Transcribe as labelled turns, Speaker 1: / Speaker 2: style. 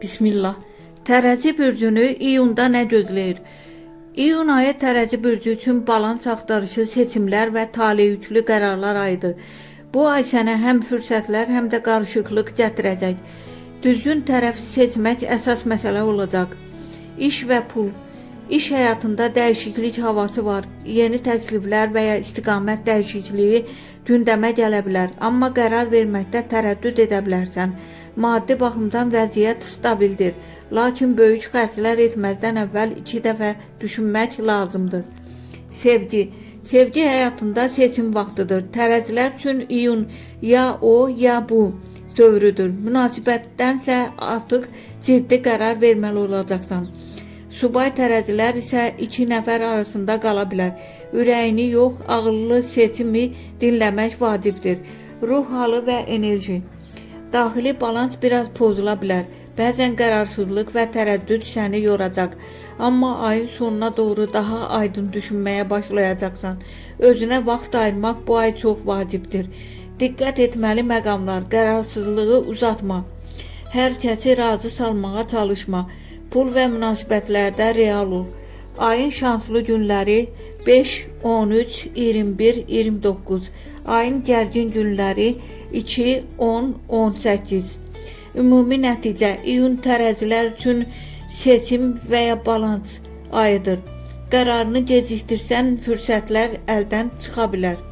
Speaker 1: Bismillah. Tərəzi bürcünü iyunda nə gözləyir? İyun ayı tərəzi bürcü üçün balans axtarışı, seçimlər və taleyüklü qərarlar ayıdır. Bu ay sənə həm fürsətlər, həm də qarışıqlıq gətirəcək. Düzgün tərəfi seçmək əsas məsələ olacaq. İş və pul. İş həyatında dəyişiklik havası var. Yeni təkliflər və ya istiqamət dəyişikliyi gündəmə gələ bilər. Amma qərar verməkdə tərəddüd edə bilərsən. Maddi baxımdan vəziyyət stabildir. Lakin böyük xərclər etməzdən əvvəl 2 dəfə düşünmək lazımdır. Sevgi. Sevgi həyatında seçim vaxtıdır. Tərəzilər üçün iyun ya o, ya bu dövrüdür. Münasibətdənsə artıq ciddi qərar verməli olacaqsan. Subay tərəzilər isə 2 nəfər arasında qala bilər. Ürəyini yox, ağıllı seçimi dinləmək vacibdir. Ruh halı və enerji. Daxili balans biraz pozula bilər. Bəzən qərarsızlıq və tərəddüd səni yoracaq. Amma ayın sonuna doğru daha aydın düşünməyə başlayacaqsan. Özünə vaxt ayırmaq bu ay çox vacibdir. Diqqət etməli məqamlar, qərarsızlığı uzatma. Hər kəsi razı salmağa çalışma. Pul və münasibətlərdə real ol. Ayın şanslı günləri 5, 13, 21, 29. Ayın gərgin günləri 2, 10, 18. Ümumi nəticə, iyun tərəzilər üçün seçim və ya balans ayıdır. Qərarını gecikdirsən fürsətlər əldən çıxa bilər.